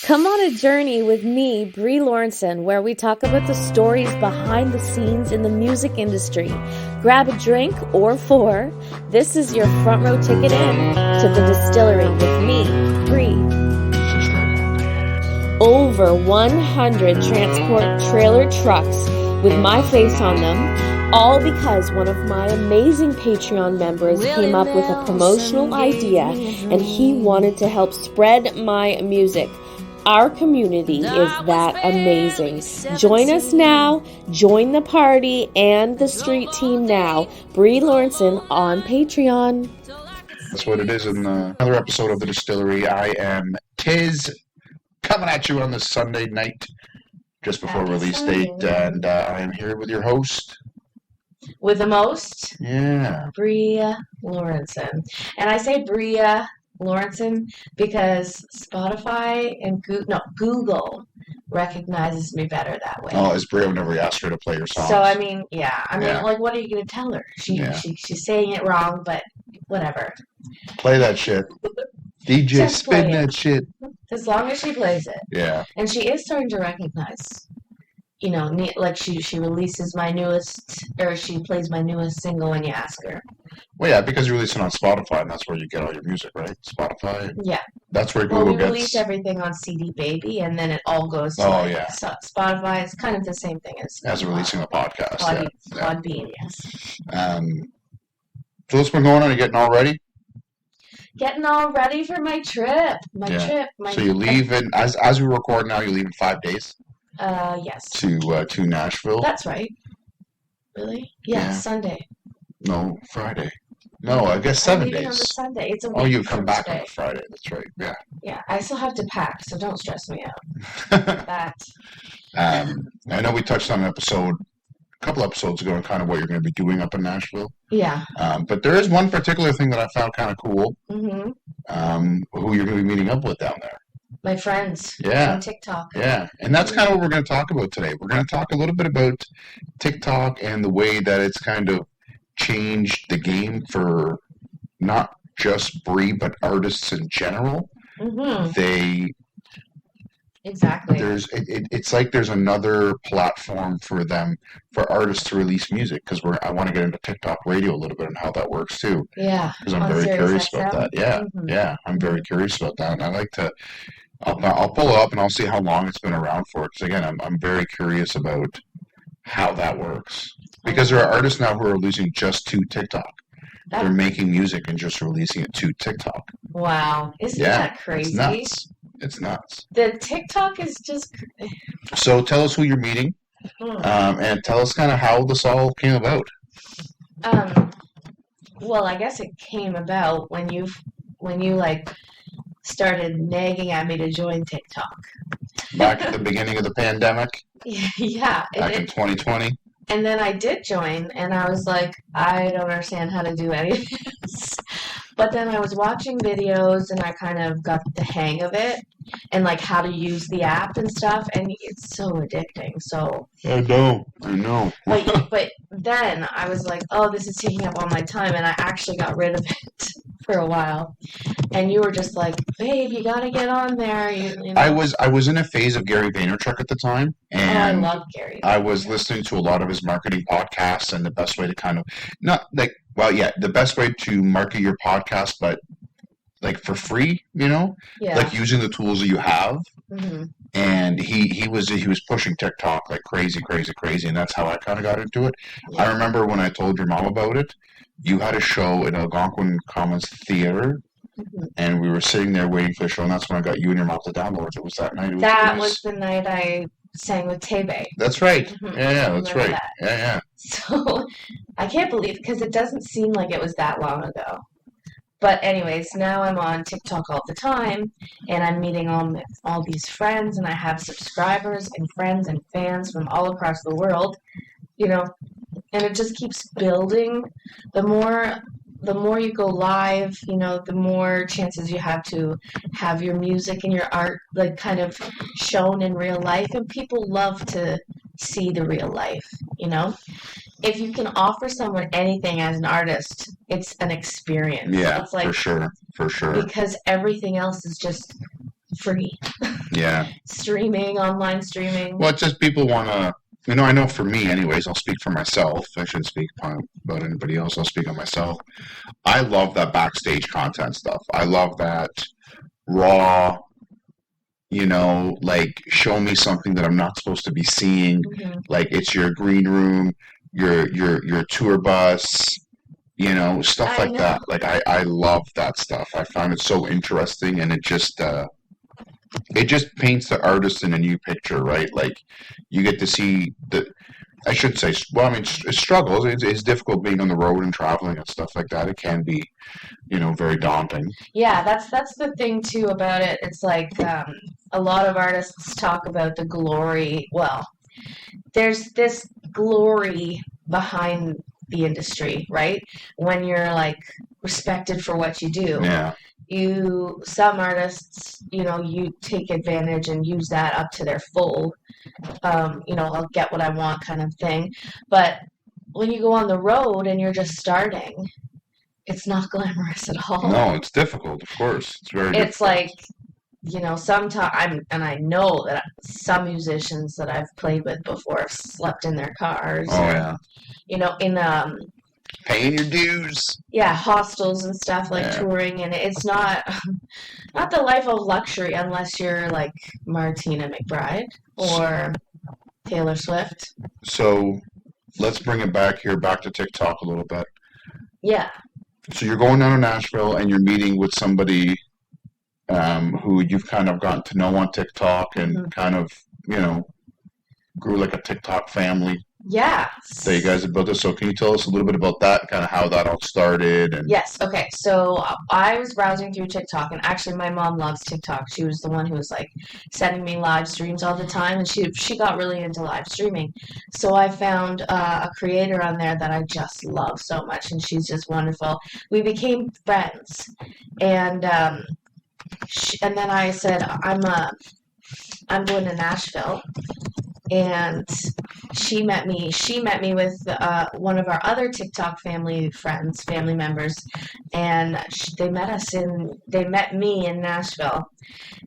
Come on a journey with me, Brie Lawrenson, where we talk about the stories behind the scenes in the music industry. Grab a drink or four. This is your front row ticket in to the distillery with me, Brie. Over 100 transport trailer trucks with my face on them, all because one of my amazing Patreon members came up with a promotional idea and he wanted to help spread my music. Our community is that amazing. Join us now, join the party and the street team now. Brie Lawrenson on Patreon. That's what it is in another episode of The Distillery. I am Tiz, coming at you on this Sunday night, just before release date, and I am here with your host. With the most? Yeah. Brie Lawrenson. And I say Brie Lawrenson because Spotify and Google recognizes me better that way. Oh, as Brie, whenever you ask her to play your songs. So, I mean, like, what are you going to tell her? She's saying it wrong, but whatever. Play that shit. DJ, Just spin that shit. As long as she plays it. Yeah. And she is starting to recognize, like she releases my newest, or she plays my newest single when you ask her. Well, yeah, because you release it on Spotify, and that's where you get all your music, right? Spotify. Yeah. That's where Google we release everything on CD Baby, and then it all goes to Spotify. It's kind of the same thing as releasing a podcast. Podbean, yes. So what's been going on? Are you getting all ready? Getting all ready for my trip. So you leave in, as we record now, you leave in 5 days? Yes. To Nashville? That's right. Really? Yeah, Sunday. No, Friday. No, I guess 7 days. On the Sunday. It's a week. You come back on the Friday. That's right. Yeah. Yeah, I still have to pack, so don't stress me out. That. I know we touched on a couple episodes ago on kind of what you're going to be doing up in Nashville. Yeah. But there is one particular thing that I found kind of cool. Mm-hmm. Who you're going to be meeting up with down there. My friends on TikTok. Yeah, and that's kind of what we're going to talk about today. We're going to talk a little bit about TikTok and the way that it's kind of changed the game for not just Brie, but artists in general. Mm-hmm. Exactly. It's like there's another platform for artists to release music, because I want to get into TikTok radio a little bit and how that works too. Yeah. Because I'm very curious about that. Yeah. Mm-hmm. Yeah. I'm very curious about that, and I like to. I'll pull it up and I'll see how long it's been around for. Because again, I'm very curious about how that works. Because there are artists now who are releasing just to TikTok. They're making music and just releasing it to TikTok. Wow. Isn't that crazy? It's nuts. It's nuts. The TikTok is just... So tell us who you're meeting, and tell us kind of how this all came about. Well, I guess it came about when you like started nagging at me to join TikTok. Back at the beginning of the pandemic? Yeah. Back in 2020? And then I did join, and I was like, I don't understand how to do any of this. But then I was watching videos, and I kind of got the hang of it, and like how to use the app and stuff, and it's so addicting. So I know. But then I was like, oh, this is taking up all my time, and I actually got rid of it for a while. And you were just like, babe, you gotta get on there. You know? I was in a phase of Gary Vaynerchuk at the time, and I love Gary. I was listening to a lot of his marketing podcasts, and the best way to the best way to market your podcast, but like for free, like using the tools that you have. Mm-hmm. And he was pushing TikTok like crazy, and that's how I kind of got into it. Yeah. I remember when I told your mom about it, you had a show in Algonquin Commons Theater, and we were sitting there waiting for the show, and that's when I got you and your mom to download it. Was that night? That was the night I sang with Tebe. That's right. Mm-hmm. Yeah, that's right. That. Yeah. So I can't believe, because it doesn't seem like it was that long ago. But anyways, now I'm on TikTok all the time, and I'm meeting all these friends, and I have subscribers and friends and fans from all across the world, and it just keeps building. The more you go live, the more chances you have to have your music and your art like kind of shown in real life, and people love to see the real life, If you can offer someone anything as an artist, it's an experience. Yeah, it's like, for sure. Because everything else is just free. Yeah. Streaming, online streaming. Well, it's just people want to. I know for me, anyways. I'll speak for myself. I shouldn't speak about anybody else. I'll speak on myself. I love that backstage content stuff. I love that raw. Like show me something that I'm not supposed to be seeing. Mm-hmm. Like it's your green room, your tour bus. Stuff like that. Like I love that stuff. I find it so interesting, and it just paints the artist in a new picture, right? Like you get to see I should say, well, I mean, it struggles. It's difficult being on the road and traveling and stuff like that. It can be, very daunting. Yeah, that's the thing too about it. It's like a lot of artists talk about the glory. Well, there's this glory behind the industry, right? When you're like respected for what you do. Yeah. Some artists, you take advantage and use that up to their full, I'll get what I want kind of thing. But when you go on the road and you're just starting, it's not glamorous at all. No, it's difficult, of course. It's very difficult. It's like, sometimes, and I know that some musicians that I've played with before have slept in their cars. Oh, yeah. In paying your dues. Yeah, hostels and stuff, like touring, and it's not the life of luxury unless you're like Martina McBride or Taylor Swift. So let's bring it back to TikTok a little bit. Yeah. So you're going down to Nashville and you're meeting with somebody who you've kind of gotten to know on TikTok and kind of, grew like a TikTok family. Yeah. That you guys have built this. So can you tell us a little bit about that, kind of how that all started? And Yes. Okay. So I was browsing through TikTok, and actually my mom loves TikTok. She was the one who was like sending me live streams all the time, and she got really into live streaming. So I found a creator on there that I just love so much, and she's just wonderful. We became friends, and then I said, I'm going to Nashville. And she met me with one of our other TikTok family members, and they met me in Nashville,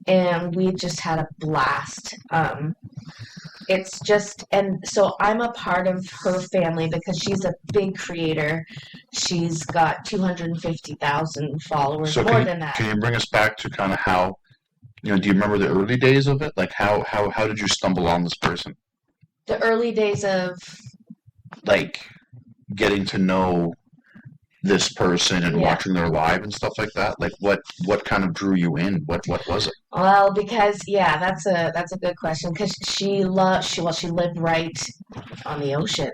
and we just had a blast. And so I'm a part of her family because she's a big creator. She's got 250,000 followers, so more than that. Can you bring us back to kind of how, do you remember the early days of it? Like how did you stumble on this person? The early days of like getting to know this person and watching their live and stuff like that. Like what kind of drew you in? What was it? Well, because that's a good question, because she lived right on the ocean.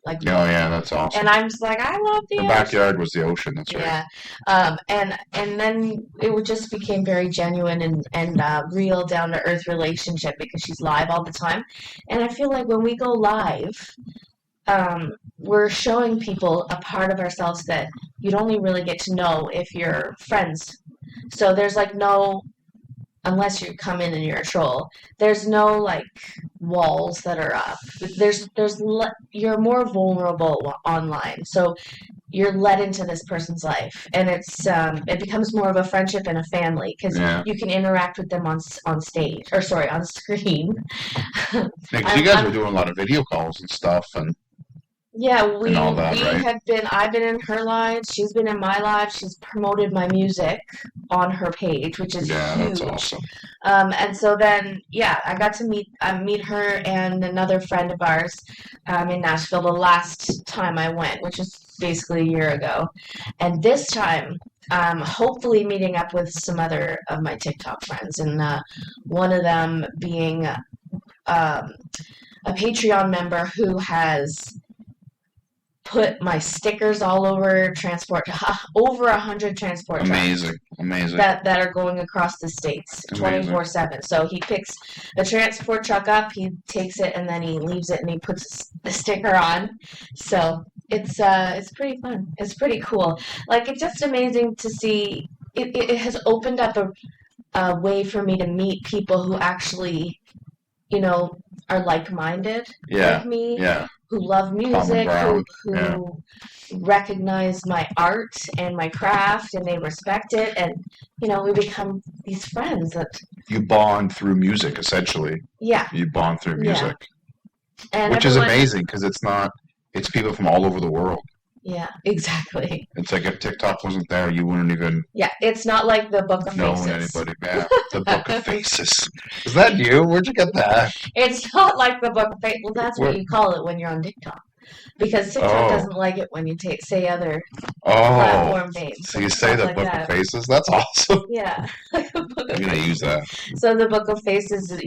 Like, oh yeah, that's awesome. And I'm just like, I love the ocean. Backyard was the ocean. That's right. Yeah, and then it just became very genuine and real, down to earth relationship because she's live all the time, and I feel like when we go live, we're showing people a part of ourselves that you'd only really get to know if you're friends. So there's like no. Unless you come in and you're a troll, there's no like walls that are up. You're more vulnerable online, so you're led into this person's life, and it becomes more of a friendship and a family because you can interact with them on screen. Because you guys were doing a lot of video calls and stuff, and I've been in her live, she's been in my live, she's promoted my music on her page, which is huge. That's awesome. And so then, I got to meet her and another friend of ours in Nashville the last time I went, which was basically a year ago. And this time, hopefully meeting up with some other of my TikTok friends, and one of them being a Patreon member who has put my stickers all over over 100 transport trucks. Amazing. That are going across the states 24/7. So he picks a transport truck up, he takes it, and then he leaves it, and he puts the sticker on. So it's pretty fun. It's pretty cool. Like, it's just amazing to see. It has opened up a way for me to meet people who actually, are like-minded like me. Yeah. who love music, ground. who recognize my art and my craft, and they respect it, and we become these friends that you bond through music, essentially. Yeah. You bond through music, and which is amazing because it's people from all over the world. Yeah, exactly. It's like if TikTok wasn't there, you wouldn't even. Yeah, it's not like the Book of Faces. Know anybody? Yeah, the Book of Faces. Is that you? Where'd you get that? It's not like the Book of Faces. Well, that's what you call it when you're on TikTok, because TikTok doesn't like it when you say other platform names. So you say the Book of Faces? That's awesome. Yeah, I'm gonna use that. So the Book of Faces,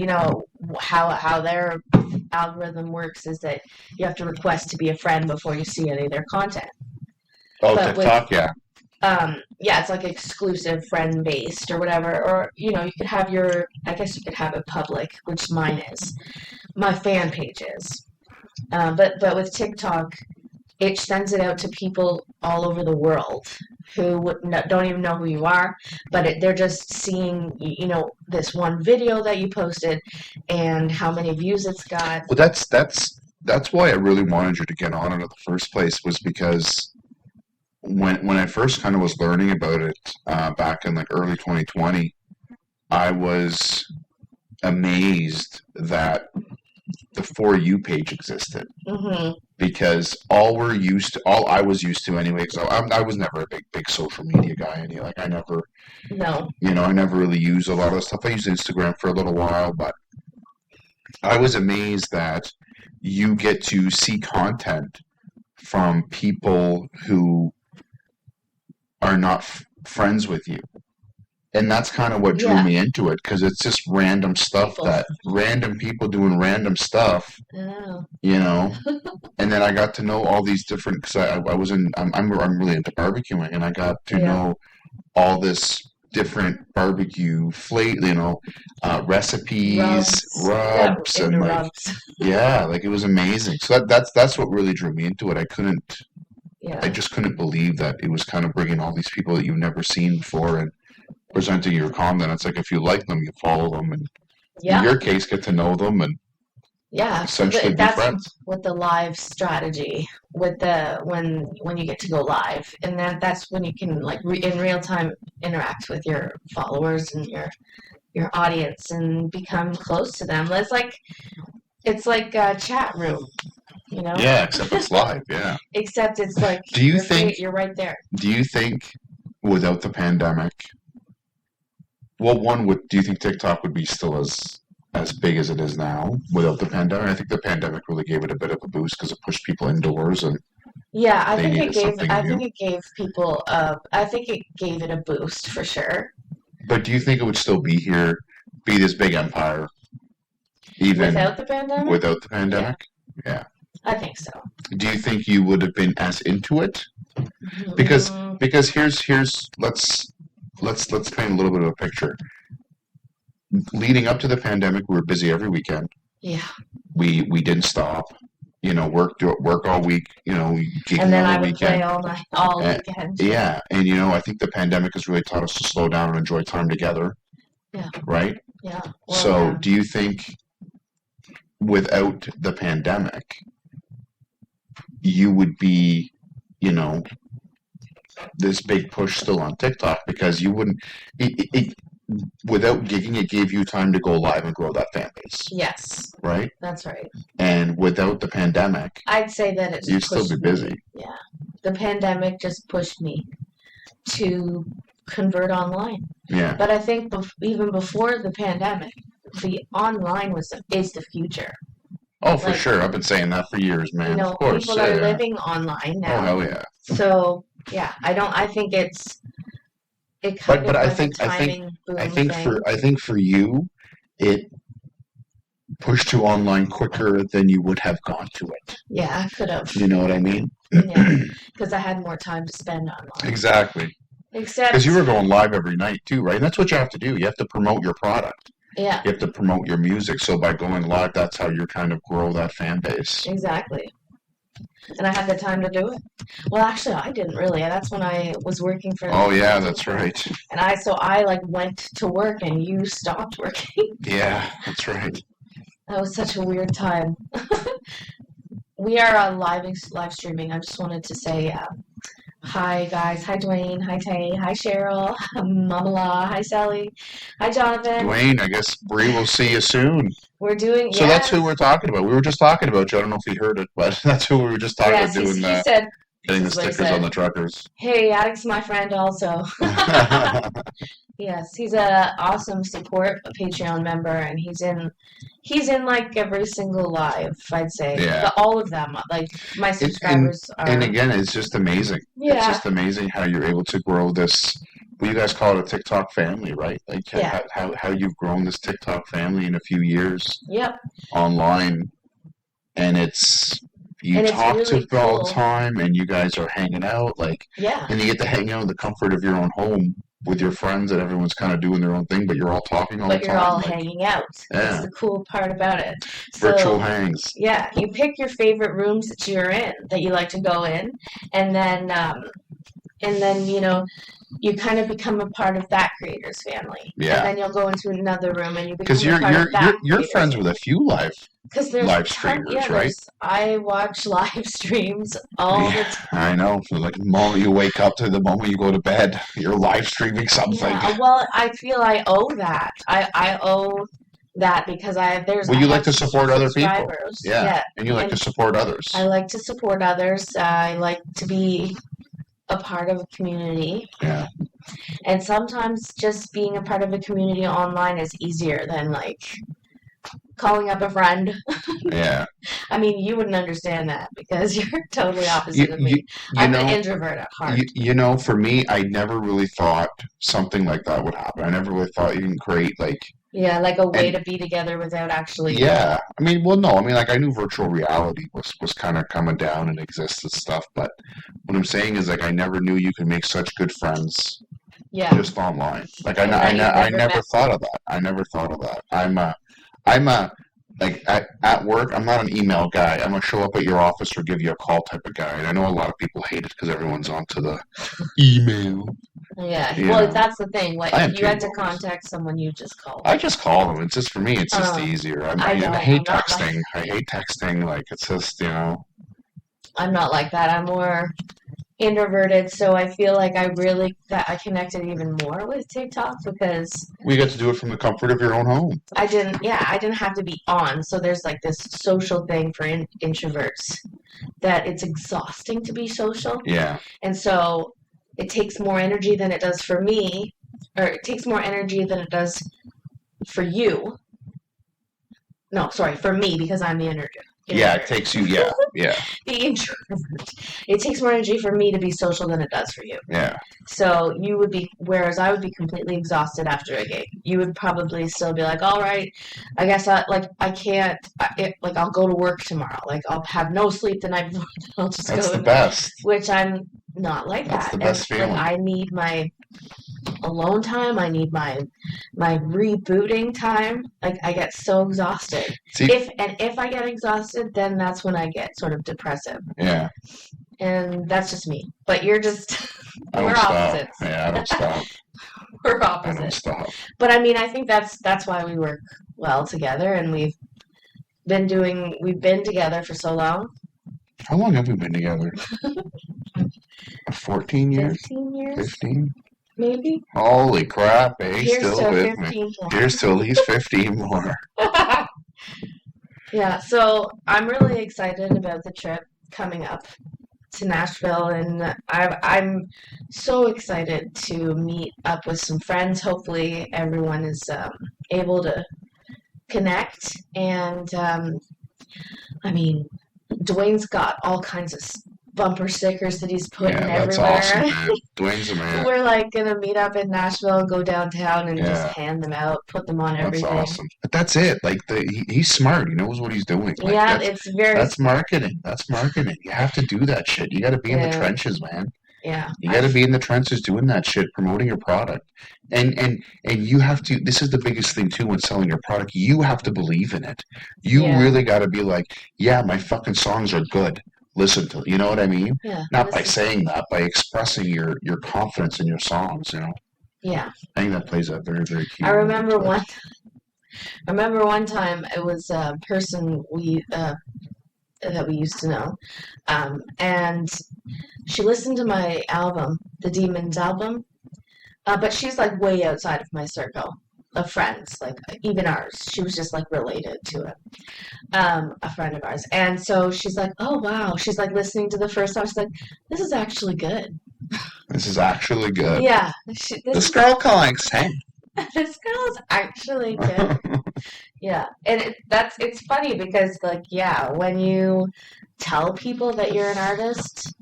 how their algorithm works is that you have to request to be a friend before you see any of their content. Oh, but TikTok, yeah, it's like exclusive friend based or whatever. Or you could have I guess you could have it public, which mine is, my fan pages. But with TikTok, it sends it out to people all over the world who don't even know who you are, but they're just seeing, this one video that you posted and how many views it's got. Well, that's why I really wanted you to get on it in the first place, was because when I first kind of was learning about it back in like early 2020, I was amazed that the For You page existed. Mm-hmm. Because all I was used to anyway, because I was never a big social media guy. I never really used a lot of the stuff. I used Instagram for a little while, but I was amazed that you get to see content from people who are not friends with you. And that's kind of what drew me into it, because it's just random stuff random people doing random stuff, and then I got to know all these different, because I'm really into barbecuing, and I got to know all this different barbecue recipes, rubs, and rubs. It was amazing. So that's what really drew me into it. I just couldn't believe that it was kind of bringing all these people that you've never seen before and presenting your content. It's like if you like them, you follow them, and in your case, get to know them, and essentially be friends. With the live strategy, with when you get to go live, and that's when you can in real time interact with your followers and your audience and become close to them. It's like a chat room. Yeah, except it's live. Yeah. Except it's like. Do you think you're right there? Do you think without the pandemic? Well, do you think TikTok would be still as big as it is now without the pandemic? I think the pandemic really gave it a bit of a boost because it pushed people indoors, and I think it gave people. I think it gave it a boost for sure. But do you think it would still be this big empire, even without the pandemic? Without the pandemic, yeah. I think so. Do you think you would have been as into it? Because here's let's paint a little bit of a picture. Leading up to the pandemic, we were busy every weekend. Yeah. We didn't stop. Work all week. And then I would play all weekend. Yeah, and I think the pandemic has really taught us to slow down and enjoy time together. Yeah. Right. Yeah. Well, do you think without the pandemic, you would be, this big push still on TikTok, because you wouldn't, without gigging, it gave you time to go live and grow that fan base. Yes. Right? That's right. And without the pandemic, I'd say that you'd still be busy. Yeah. The pandemic just pushed me to convert online. Yeah. But I think even before the pandemic, the online is the future. Oh, for sure. I've been saying that for years, man. Of course. People are living online now. Oh, hell yeah. So, yeah, I think it kind of was a timing boom thing. I think for you, it pushed you online quicker than you would have gone to it. Yeah, I could have. You know what I mean? Yeah, because I had more time to spend online. Exactly. Except because you were going live every night too, right? And that's what you have to do. You have to promote your product. Yeah. You have to promote your music. So by going live, that's how you kind of grow that fan base. Exactly. And I had the time to do it. Well, actually, I didn't really. That's when I was working for. Oh yeah, that's right. And I went to work, and you stopped working. Yeah, that's right. That was such a weird time. we are live streaming. I just wanted to say hi, guys. Hi, Dwayne. Hi, Tay. Hi, Cheryl. Mama La. Hi, Sally. Hi, Jonathan. Dwayne, I guess Bree will see you soon. We're doing, So that's who we're talking about. We were just talking about you. I don't know if you heard it, but that's who we were just talking about doing he said, getting the stickers on the truckers. Hey, Addict's my friend also. Yes, he's a awesome support Patreon member, and he's in like every single live, I'd say. Yeah. But all of them, like my subscribers are. And again, it's just amazing. Yeah. It's just amazing how you're able to grow this. Well, you guys call it a TikTok family, right? Like how you've grown this TikTok family in a few years. Yep. Online, and you talk really to people all the time, and you guys are hanging out, like, and you get to hang out in the comfort of your own home with your friends, and everyone's kind of doing their own thing, but you're all talking all the time. But you're all hanging out. Yeah. That's the cool part about it. Virtual hangs. Yeah, you pick your favorite rooms that you're in, that you like to go in, and then you know, you kind of become a part of that creator's family. Yeah. And then you'll go into another room and you become a part of that. Because you're friends with a few live streamers, right? I watch live streams all the time. I know. From like the moment you wake up to the moment you go to bed, you're live streaming something. Yeah, well, I feel I owe that. I owe that because you like to support other people. Yeah. And you like to support others. I like to support others. I like to be a part of a community. Yeah. And sometimes just being a part of a community online is easier than like calling up a friend. Yeah. I mean, you wouldn't understand that because you're totally opposite of me. I'm an introvert at heart. You know, for me, I never really thought something like that would happen. I never really thought you can create like... Yeah, like a way to be together without actually... Yeah. I mean, well, no. I mean, like, I knew virtual reality was kind of coming down and exists and stuff, but what I'm saying is, like, I never knew you could make such good friends just online. Like, I never thought of that. I never thought of that. Like, at work, I'm not an email guy. I'm going to show up at your office or give you a call type of guy. And I know a lot of people hate it because everyone's onto the email. Yeah. Well, that's the thing. Like, if you had to contact someone, you just call them. I just call them. It's just, for me, it's just easier. I hate texting. I hate texting. Like, it's just, you know. I'm not like that. I'm more introverted, so I feel like I connected even more with TikTok because we get to do it from the comfort of your own home. I didn't have to be on, so there's like this social thing for introverts that it's exhausting to be social. Yeah. And so it takes more energy than it does for me, or it takes more energy than it does for you. No, sorry, for me, because I'm the introvert. Yeah, it takes you, yeah. The introvert. It takes more energy for me to be social than it does for you. Yeah. So whereas I would be completely exhausted after a gig. You would probably still be like, all right, I guess I can't, I'll go to work tomorrow. Like, I'll have no sleep the night before. I'll just That's the best. Which I'm not like that. That's the best feeling. Like, I need my alone time. I need my rebooting time. Like, I get so exhausted. If I get exhausted, then that's when I get sort of depressive. Yeah. And that's just me. But you're just we're opposites. Yeah, I don't stop. We're opposites. I don't stop. But I mean, I think that's why we work well together, and we've been together for so long. How long have we been together? 14 years? 15 years? 15? Maybe. Holy crap, he's still with 15 me. Here's to at least 15 more. Yeah, so I'm really excited about the trip coming up to Nashville, and I'm so excited to meet up with some friends. Hopefully everyone is able to connect, and I mean, Dwayne's got all kinds of bumper stickers that he's putting everywhere. That's awesome, man. Dwayne's a man. We're like gonna meet up in Nashville, go downtown, and just hand them out, put them on everything. That's awesome. But that's it. Like he's smart. He knows what he's doing. Like, yeah, that's marketing. That's marketing. You have to do that shit. You got to be in the trenches, man. Yeah. You got to be in the trenches doing that shit, promoting your product. And you have to, this is the biggest thing too when selling your product, you have to believe in it. You really got to be like, yeah, my fucking songs are good. Listen to, you know what I mean? Yeah. Not by saying that, by expressing your confidence in your songs, you know? Yeah. I think that plays a very, very key role. I remember one time it was a person that we used to know. And she listened to my album, the Demons album, but she's like way outside of my circle of friends, like even ours. She was just like related to it, a friend of ours. And so she's like, oh wow. She's like listening to the first song. She's like, this is actually good. This is actually good. Yeah. This girl calling Sam. This girl is actually good. Yeah. And it's funny because like, yeah, when you tell people that you're an artist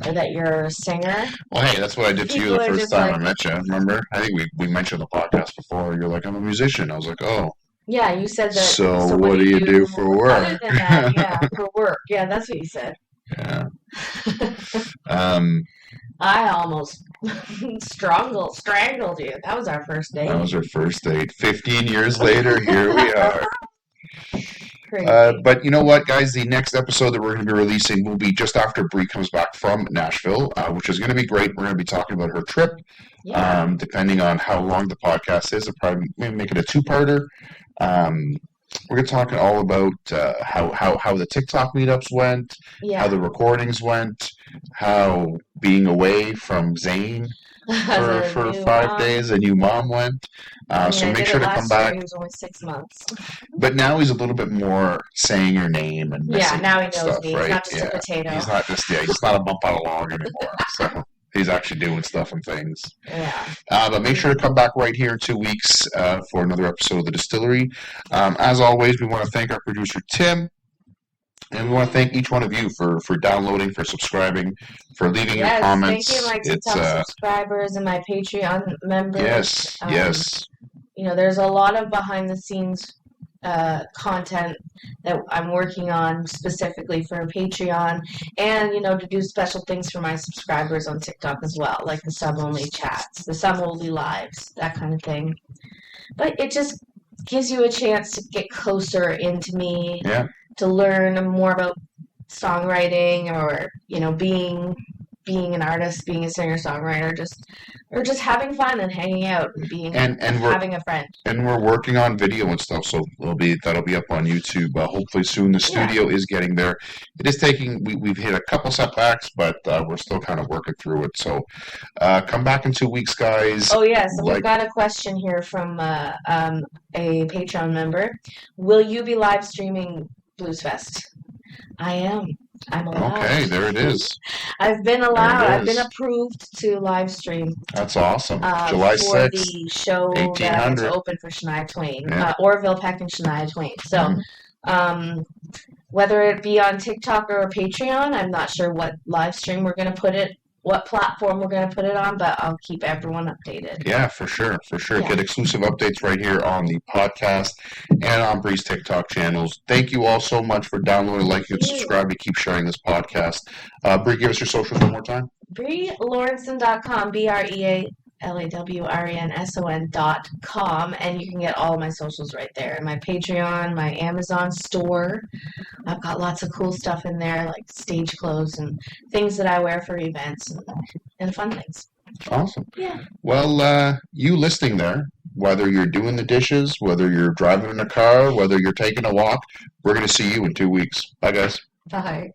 or that you're a singer. Well, hey, that's what I did to you the first time I met you. Remember? I think we mentioned the podcast before. You're like, I'm a musician. I was like, oh. Yeah, you said that. So what do you do for work? Other than that, yeah, for work. Yeah, that's what you said. Yeah. I almost strangled you. That was our first date. That was our first date. 15 years later, here we are. But you know what, guys? The next episode that we're going to be releasing will be just after Brie comes back from Nashville, which is going to be great. We're going to be talking about her trip. Yeah. Depending on how long the podcast is, we'll probably maybe make it a two-parter. We're going to talk all about how the TikTok meetups went, how the recordings went, how being away from Zane for 5 days, a new mom went. So make sure to come back. He was only 6 months. But now he's a little bit more saying your name and now he knows stuff, me. right? He's not just a potato. He's not a bump on a log anymore. So he's actually doing stuff and things. Yeah. But make sure to come back right here in 2 weeks for another episode of The Distillery. As always, we want to thank our producer, Tim. And we want to thank each one of you for downloading, for subscribing, for leaving your comments. Thank you, my TikTok subscribers and my Patreon members. Yes. You know, there's a lot of behind-the-scenes content that I'm working on specifically for Patreon, and you know, to do special things for my subscribers on TikTok as well, like the sub-only chats, the sub-only lives, that kind of thing. But it just gives you a chance to get closer into me. Yeah. To learn more about songwriting, or you know, being an artist, being a singer-songwriter, or just having fun and hanging out and having a friend. And we're working on video and stuff, so that'll be up on YouTube. Hopefully soon. The studio is getting there. It is taking. We've hit a couple setbacks, but we're still kind of working through it. So come back in 2 weeks, guys. Oh yes, we've got a question here from a Patreon member. Will you be live streaming Blues Fest? I am. I'm allowed. Okay, there it is. I've been allowed. I've been approved to live stream. That's awesome. July 6th. For the show that's open for Shania Twain. Orville Peck and Shania Twain. So, whether it be on TikTok or Patreon, I'm not sure what live stream we're going to put it, what platform we're going to put it on, but I'll keep everyone updated. Yeah, for sure. Yeah. Get exclusive updates right here on the podcast and on Brie's TikTok channels. Thank you all so much for downloading, liking, and subscribing to keep sharing this podcast. Brie, give us your socials one more time. BrieLawrenson.com, BrieLawrenson.com, and you can get all of my socials right there. My Patreon, my Amazon store. I've got lots of cool stuff in there, like stage clothes and things that I wear for events and fun things. Awesome. Yeah. Well, you listening there, whether you're doing the dishes, whether you're driving in a car, whether you're taking a walk, we're going to see you in 2 weeks. Bye, guys. Bye.